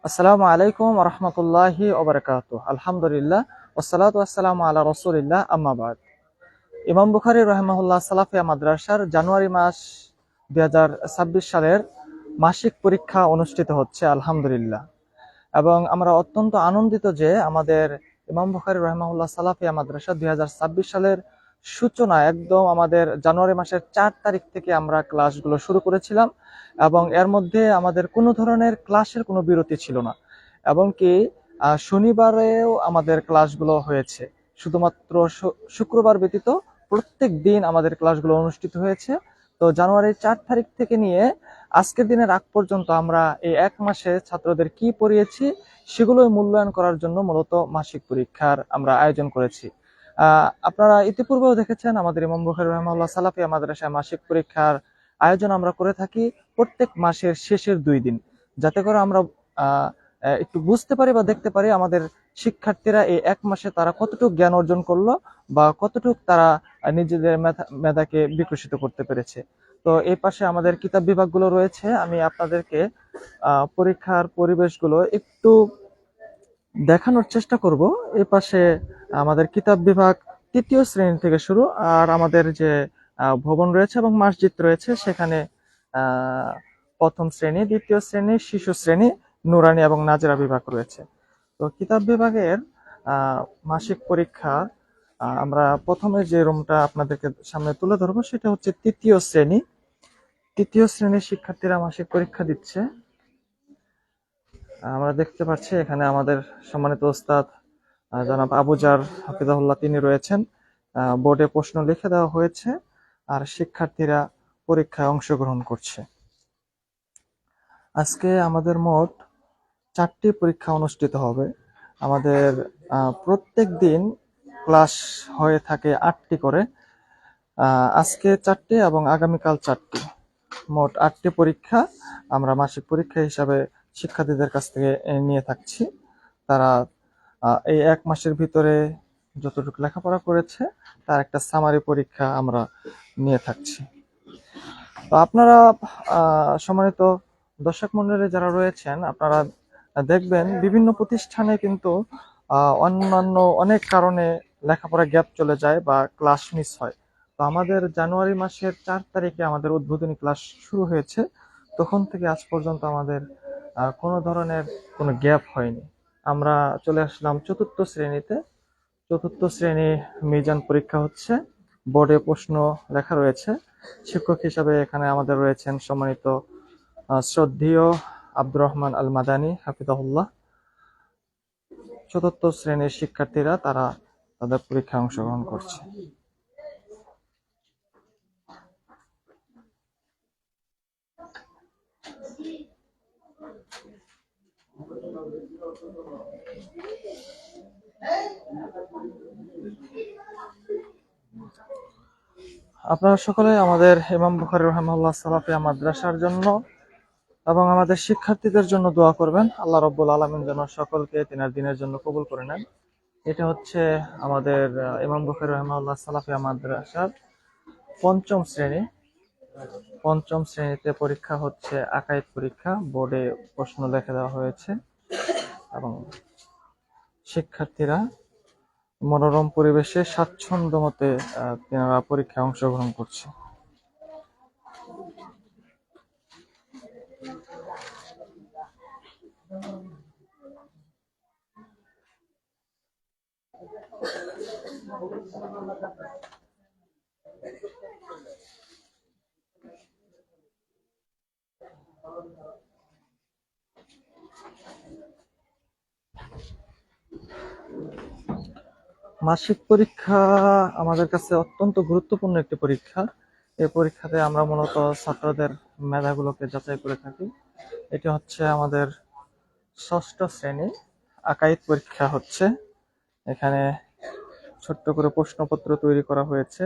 আসসালামু আলাইকুম ওয়া রাহমাতুল্লাহি ওয়া বারাকাতুহু। আলহামদুলিল্লাহ ওয়াসসালাতু ওয়াসসালামু আলা রাসূলিল্লাহ আম্মা বাদ। ইমাম বুখারী রাহিমাহুল্লাহ সালাফিয়া মাদ্রাসার জানুয়ারি মাস 2026 সালের মাসিক পরীক্ষা অনুষ্ঠিত হচ্ছে আলহামদুলিল্লাহ। এবং আমরা অত্যন্ত আনন্দিত যে আমাদের ইমাম বুখারী রাহিমাহুল্লাহ সালাফিয়া মাদ্রাসা 2026 সালের সূচনা একদম আমাদের জানুয়ারি মাসের 4 তারিখ থেকে আমরা ক্লাসগুলো শুরু করেছিলাম এবং এর মধ্যে আমাদের কোনো ধরনের ক্লাসের কোনো বিরতি ছিল না। এবং কি শনিবারেও আমাদের ক্লাসগুলো হয়েছে, শুধুমাত্র শুক্রবার ব্যতীত প্রত্যেক দিন আমাদের ক্লাসগুলো অনুষ্ঠিত হয়েছে। তো জানুয়ারির 4 তারিখ থেকে নিয়ে আজকের দিনের আগ পর্যন্ত আমরা এই এক মাসে ছাত্রদের কি পড়িয়েছি সেগুলোই মূল্যায়ন করার জন্য মূলত মাসিক পরীক্ষার আমরা আয়োজন করেছি। আপনারা ইতিপূর্বেও দেখেছেন আমাদের ইমাম বুখারী রাহিমাহুল্লাহ সালাফিয়া মাদ্রাসায় মাসিক পরীক্ষার আয়োজন আমরা করে থাকি প্রত্যেক মাসের শেষের 2 দিন, যাতে করে আমরা একটু বুঝতে পারি বা দেখতে পারি আমাদের শিক্ষার্থীরা এই এক মাসে তারা কতটুকু জ্ঞান অর্জন করলো বা কতটুকু তারা নিজেদের মেধাকে বিকশিত করতে পেরেছে। তো এই পাশে আমাদের কিতাব বিভাগগুলো রয়েছে, আমি আপনাদেরকে পরীক্ষার পরিবেশগুলো একটু দেখানোর চেষ্টা করব। এই পাশে আমাদের কিতাব বিভাগ 3য় শ্রেণী থেকে শুরু, আর আমাদের যে ভবন রয়েছে এবং মসজিদ রয়েছে সেখানে আহ, প্রথম শ্রেণী, দ্বিতীয় শ্রেণী, শিশু শ্রেণী, নুরানি এবং নাজেরা বিভাগ রয়েছে। তো কিতাব বিভাগের মাসিক পরীক্ষা আমরা প্রথমে যে রুমটা আপনাদেরকে সামনে তুলে ধরবো সেটা হচ্ছে 3য় শ্রেণী। 3য় শ্রেণীর শিক্ষার্থীরা মাসিক পরীক্ষা দিচ্ছে। আমরা দেখতে পাচ্ছি এখানে আমাদের সম্মানিত ওস্তাদ জনাব আবুজার হাফিজাহুল্লাহ তিনি রয়েছেন। বোর্ডে প্রশ্ন লিখে দেওয়া হয়েছে আর শিক্ষার্থীরা পরীক্ষায় অংশগ্রহণ করছে। আজকে আমাদের মোট 4টি পরীক্ষা অনুষ্ঠিত হবে। আমাদের প্রত্যেক দিন ক্লাস হয়ে থাকে 8টি করে। আজকে 4টি এবং আগামীকাল 4টি, মোট 8টি পরীক্ষা আমরা মাসিক পরীক্ষা হিসাবে শিক্ষার্থীদের কাছ থেকে নিয়ে থাকছি। তারা এই এক মাসের ভিতরে যতটুকু লেখাপড়া করেছে তার একটা সামারি পরীক্ষা আমরা নিয়ে থাকছি। তো আপনারা সম্মানিত দর্শক মন্ডলী যারা রয়েছেন, আপনারা দেখবেন বিভিন্ন প্রতিষ্ঠানে কিন্তু অন্যান্য অনেক কারণে লেখাপড়া গ্যাপ চলে যায় বা ক্লাস মিস হয়। তো আমাদের জানুয়ারি মাসের 4 তারিখে আমাদের উদ্বোধনী ক্লাস শুরু হয়েছে, তখন থেকে আজ পর্যন্ত আমাদের কোনো ধরনের কোনো গ্যাপ হয়নি। আমরা চলে আসলাম 4র্থ শ্রেণীতে। 4র্থ শ্রেণী মিজান পরীক্ষা হচ্ছে, বোর্ডে প্রশ্ন লেখা রয়েছে। শিক্ষক হিসাবে এখানে আমাদের রয়েছেন সম্মানিত শ্রদ্ধেয় আব্দুর রহমান আল মাদানী হাফিজাহুল্লাহ। 4র্থ শ্রেণীর শিক্ষার্থীরা তারা তাদের পরীক্ষায় অংশগ্রহণ করছে। আপনারা সকলে আমাদের ইমাম বুখারী রাহিমাহুল্লাহ সালাফিয়া মাদ্রাসার জন্য এবং আমাদের শিক্ষার্থীদের জন্য দোয়া করবেন। আল্লাহ রাব্বুল আলামিন যেন সকলকে তিনার দিনের জন্য কবুল করে নেন। এটা হচ্ছে আমাদের ইমাম বুখারী রাহিমাহুল্লাহ সালাফিয়া মাদ্রাসার পঞ্চম শ্রেণী। পঞ্চম শ্রেণীতে পরীক্ষা হচ্ছে আকাইদ পরীক্ষা, বোর্ডে প্রশ্ন লিখে দেওয়া হয়েছে এবং শিক্ষার্থীরা মনোরম পরিবেশে স্বাচ্ছন্দ্য মতে তেনারা পরীক্ষায় অংশগ্রহণ করছে। মাসিক পরীক্ষা আমাদের কাছে অত্যন্ত গুরুত্বপূর্ণ একটি পরীক্ষা। এই পরীক্ষাতে আমরা মূলত ছাত্রদের মেধাগুলোকে যাচাই করে থাকি। এটি হচ্ছে আমাদের 6ষ্ঠ শ্রেণী আকাইদ পরীক্ষা হচ্ছে। এখানে ছোট্ট করে প্রশ্নপত্র তৈরি করা হয়েছে।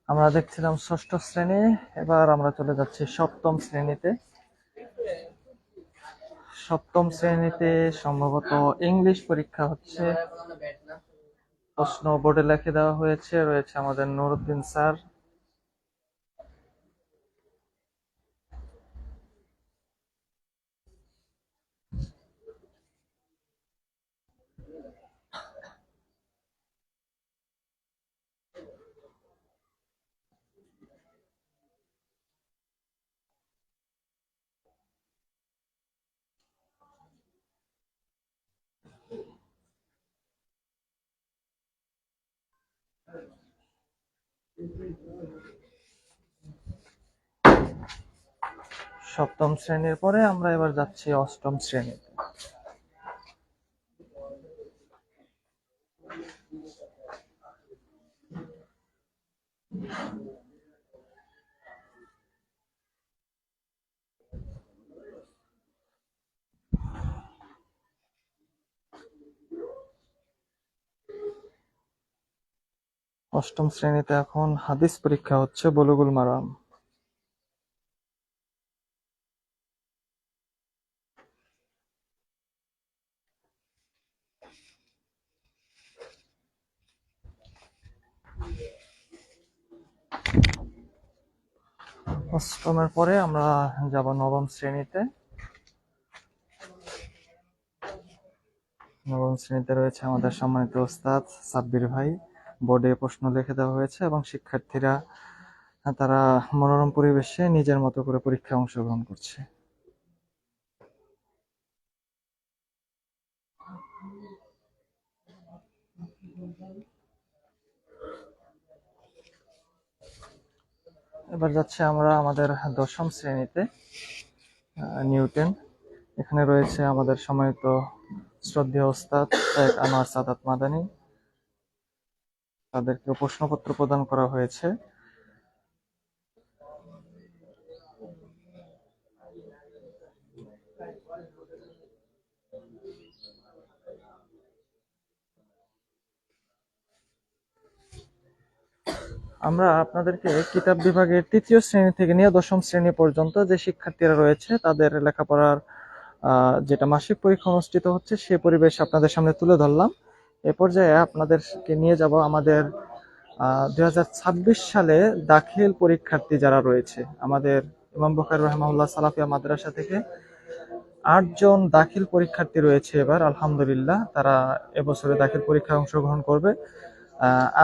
আমরা দেখছিলাম ষষ্ঠ শ্রেণী, এবার আমরা চলে যাচ্ছি সপ্তম শ্রেণীতে। সপ্তম শ্রেণীতে সম্ভবত ইংলিশ পরীক্ষা হচ্ছে। প্রশ্ন বোর্ডে লিখে দেওয়া হয়েছে, রয়েছে আমাদের নুরুদ্দিন স্যার। সপ্তম শ্রেণীর পরে আমরা এবার যাচ্ছি অষ্টম শ্রেণীতে। অষ্টম শ্রেণীতে এখন হাদিস পরীক্ষা হচ্ছে, বুলুগুল মারাম। অষ্টমের পরে আমরা যাব নবম শ্রেণীতে। নবম শ্রেণীতে রয়েছে আমাদের সম্মানিত ওস্তাদ সাব্বির ভাই। বোর্ডে প্রশ্ন লিখে দেওয়া হয়েছে এবং শিক্ষার্থীরা তারা মনোরম পরিবেশে নিজের মতো করে পরীক্ষায় অংশগ্রহণ করছে। এবার যাচ্ছে আমরা আমাদের দশম শ্রেণীতে, নিউটন। এখানে রয়েছে আমাদের সম্মানিত শ্রদ্ধেয় ওস্তাদ শেখ আনোয়ার সাদাত মাদানী। তাদেরকে প্রশ্নপত্র প্রদান করা হয়েছে। আমরা আপনাদেরকে কিতাব বিভাগের তৃতীয় শ্রেণী থেকে নিয়ে দশম শ্রেণী পর্যন্ত যে শিক্ষার্থীরা রয়েছে তাদের লেখাপড়ার যেটা মাসিক পরীক্ষা অনুষ্ঠিত হচ্ছে সে পরিবেশ আপনাদের সামনে তুলে ধরলাম। এ পর্যায়ে আপনাদেরকে নিয়ে যাব আমাদের 2026 সালে দাখিল পরীক্ষার্থী যারা রয়েছে। আমাদের ইমাম বুখারী রাহিমাহুল্লাহ সালাফিয়া মাদ্রাসা থেকে 8 জন দাখিল পরীক্ষার্থী রয়েছে এবার, আলহামদুলিল্লাহ। তারা এবছরে দাখিল পরীক্ষায় অংশগ্রহণ করবে।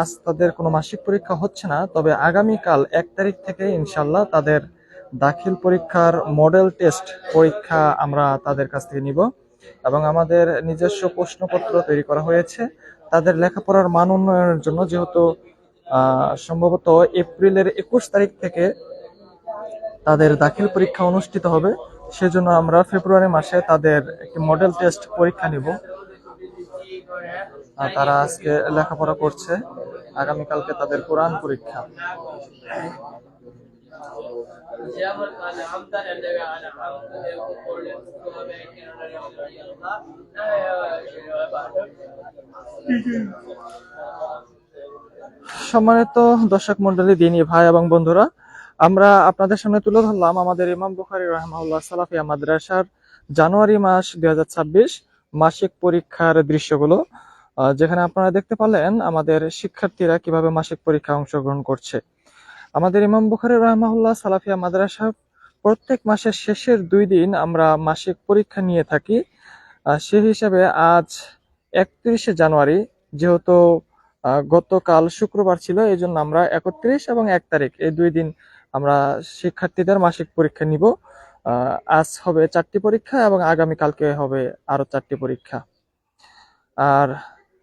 আজ তাদের কোনো মাসিক পরীক্ষা হচ্ছে না, তবে আগামীকাল 1 তারিখ থেকে ইনশাল্লাহ তাদের দাখিল পরীক্ষার মডেল টেস্ট পরীক্ষা আমরা তাদের কাছ থেকে নিব এবং আমাদের নিজস্ব প্রশ্নপত্র তৈরি করা হয়েছে তাদের লেখাপড়ার মান উন্নয়নের জন্য। যেহেতু সম্ভবত এপ্রিলের 21 তারিখ থেকে তাদের দাখিল পরীক্ষা অনুষ্ঠিত হবে, সেজন্য আমরা ফেব্রুয়ারি মাসে তাদের একটি মডেল টেস্ট পরীক্ষা নিব। তারা আজকে লেখাপড়া করছে, আগামীকালকে তাদের কোরআন পরীক্ষা। সম্মানিত দর্শক মন্ডলী, দিনী ভাই এবং বন্ধুরা, আমরা আপনাদের সামনে তুলে ধরলাম আমাদের ইমাম বুখারী রাহিমাহুল্লাহ সালাফিয়া মাদ্রাসার জানুয়ারি মাস 2026 মাসিক পরীক্ষার দৃশ্যগুলো, যেখানে আপনারা দেখতে পারলেন আমাদের শিক্ষার্থীরা কিভাবে মাসিক পরীক্ষায় অংশগ্রহণ করছে। আমাদের ইমাম বুখারী রাহিমাহুল্লাহ সালাফিয়া মাদ্রাসা প্রত্যেক মাসের শেষের 2 দিন আমরা মাসিক পরীক্ষা নিয়ে থাকি। সেই হিসাবে আজ 31শে জানুয়ারি, যেহেতু গতকাল শুক্রবার ছিল, এই জন্য আমরা 31 এবং 1 তারিখ এই 2 দিন আমরা শিক্ষার্থীদের মাসিক পরীক্ষা নিব। আজ হবে 4টি পরীক্ষা এবং আগামীকালকে হবে আরো 4টি পরীক্ষা। আর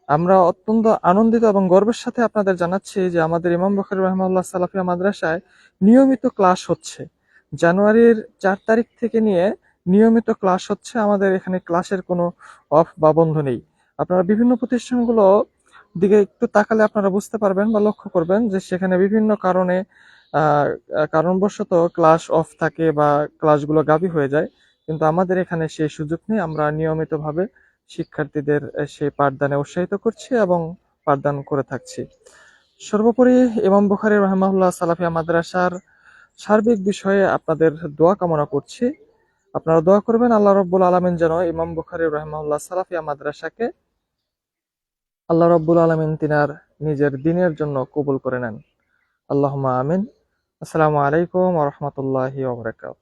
আমরা অত্যন্ত আনন্দিত এবং গর্বের সাথে আপনাদের জানাচ্ছি যে আমাদের ইমাম বুখারী রাহিমাহুল্লাহ সালাফিয়া মাদ্রাসায় নিয়মিত ক্লাস হচ্ছে। জানুয়ারির 4 তারিখ থেকে নিয়ে নিয়মিত ক্লাস হচ্ছে, আমাদের এখানে ক্লাসের কোনো অফ বা বন্ধ নেই। আপনারা বিভিন্ন প্রতিষ্ঠানগুলো দিকে একটু তাকালে আপনারা বুঝতে পারবেন বা লক্ষ্য করবেন যে সেখানে বিভিন্ন কারণে আহ, কারণবশত ক্লাস অফ থাকে বা ক্লাসগুলো গাবি হয়ে যায়, কিন্তু আমাদের এখানে সেই সুযোগ নেই। আমরা নিয়মিতভাবে শিক্ষার্থীদের সেই পাঠদানে উৎসাহিত করছি এবং পাঠদান করে থাকছি। সর্বোপরি ইমাম বুখারী রাহিমাহুল্লাহ সালাফিয়া মাদ্রাসার সার্বিক বিষয়ে আপনাদের দোয়া কামনা করছি। আপনারা দোয়া করবেন আল্লাহ রব্বুল আলামিন যেন ইমাম বুখারী রাহিমাহুল্লাহ সালাফিয়া মাদ্রাসাকে আল্লাহ রব্বুল আলামিন তিনার নিজের দিনের জন্য কবুল করে নেন। আল্লাহুম্মা আমিন। আসসালামু আলাইকুম ওয়া রাহমাতুল্লাহি ওয়া বারাকাতুহু।